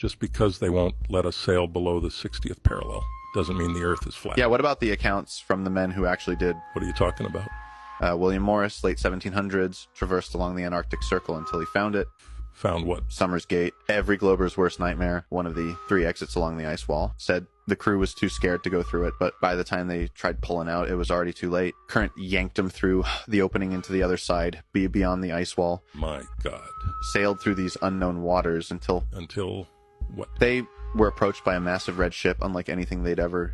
Just because they won't let us sail below the 60th parallel doesn't mean the Earth is flat. Yeah, what about the accounts from the men who actually did? What are you talking about? William Morris, late 1700s, traversed along the Antarctic Circle until he found it. Found what? Summer's Gate, every Glober's worst nightmare, one of the 3 exits along the ice wall. Said the crew was too scared to go through it, but by the time they tried pulling out, it was already too late. Current yanked them through the opening into the other side, beyond the ice wall. My God. Sailed through these unknown waters until what? They were approached by a massive red ship, unlike anything they'd ever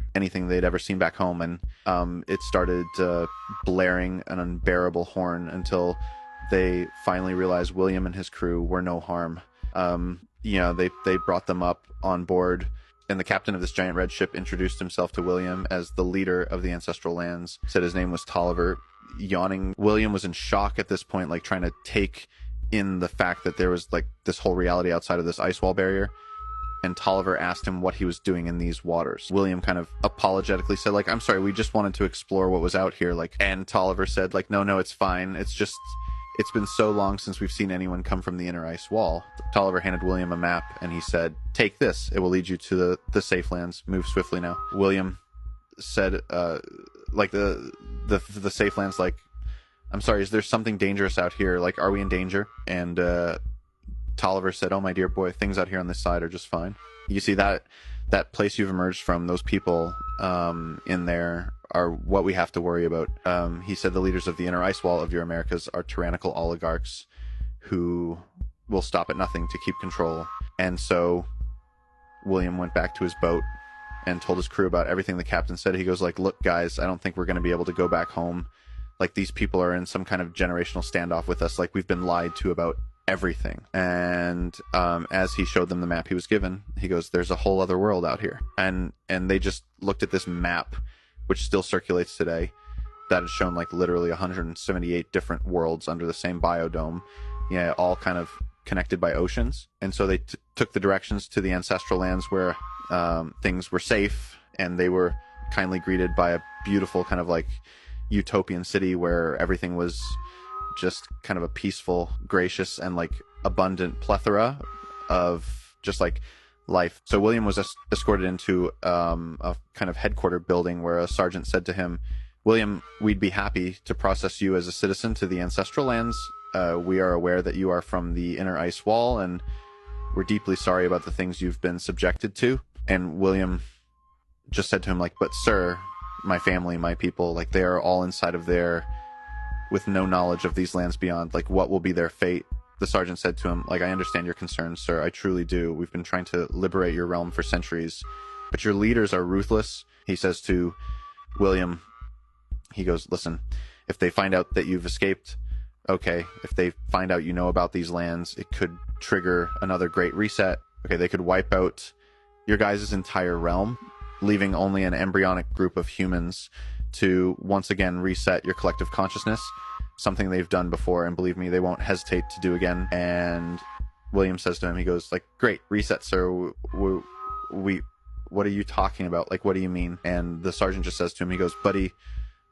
seen back home, and it started blaring an unbearable horn until they finally realized William and his crew were no harm. They brought them up on board, and the captain of this giant red ship introduced himself to William as the leader of the ancestral lands, said his name was Tolliver. Yawning, William was in shock at this point, like trying to take in the fact that there was like this whole reality outside of this ice wall barrier. And Tolliver asked him what he was doing in these waters. William kind of apologetically said, like, I'm sorry, we just wanted to explore what was out here. And Tolliver said, like, no, it's fine. It's been so long since we've seen anyone come from the inner ice wall. Tolliver handed William a map, and he said, take this. It will lead you to the safe lands. Move swiftly now. William said, the safe lands, like, I'm sorry, is there something dangerous out here? Like, are we in danger? And Tolliver said, oh, my dear boy, things out here on this side are just fine. You see that place you've emerged from, those people in there are what we have to worry about. He said the leaders of the inner ice wall of your Americas are tyrannical oligarchs who will stop at nothing to keep control. And so William went back to his boat and told his crew about everything the captain said. He goes like, look, guys, I don't think we're going to be able to go back home. Like, these people are in some kind of generational standoff with us. Like, we've been lied to about everything. And as he showed them the map he was given, he goes, there's a whole other world out here. And they just looked at this map, which still circulates today, that had shown like literally 178 different worlds under the same biodome, all kind of connected by oceans. And so they took the directions to the ancestral lands where things were safe, and they were kindly greeted by a beautiful kind of like utopian city where everything was just kind of a peaceful, gracious, and like abundant plethora of just like life. So William was escorted into a kind of headquarter building where a sergeant said to him, William, we'd be happy to process you as a citizen to the ancestral lands. We are aware that you are from the inner ice wall, and we're deeply sorry about the things you've been subjected to. And William just said to him, like, but sir, my family, my people, like, they are all inside of there with no knowledge of these lands beyond. Like, what will be their fate? The sergeant said to him, like, I understand your concerns, sir. I truly do. We've been trying to liberate your realm for centuries, but your leaders are ruthless. He says to William, he goes, listen, if they find out that you've escaped, okay. If they find out you know about these lands, it could trigger another great reset. Okay, they could wipe out your guys' entire realm, leaving only an embryonic group of humans to once again reset your collective consciousness, something they've done before, and believe me, they won't hesitate to do again. And William says to him, he goes like, great, reset, sir. We what are you talking about? Like, what do you mean? And the sergeant just says to him, he goes, buddy,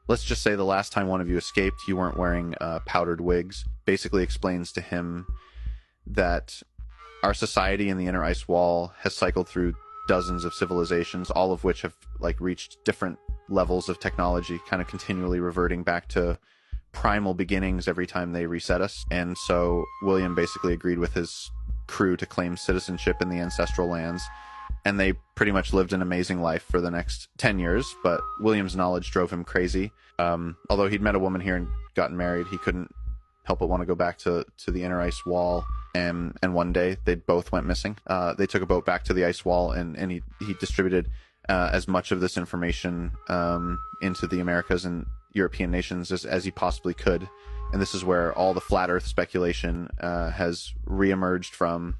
let's just say the last time one of you escaped, you weren't wearing powdered wigs. Basically explains to him that our society in the inner ice wall has cycled through dozens of civilizations, all of which have like reached different levels of technology, kind of continually reverting back to primal beginnings every time they reset us. And so William basically agreed with his crew to claim citizenship in the ancestral lands, and they pretty much lived an amazing life for the next 10 years. But William's knowledge drove him crazy. Although he'd met a woman here and gotten married, he couldn't help but want to go back to the inner ice wall. And one day they both went missing. They took a boat back to the ice wall, and he distributed as much of this information into the Americas and European nations as he possibly could. And this is where all the flat earth speculation has reemerged from,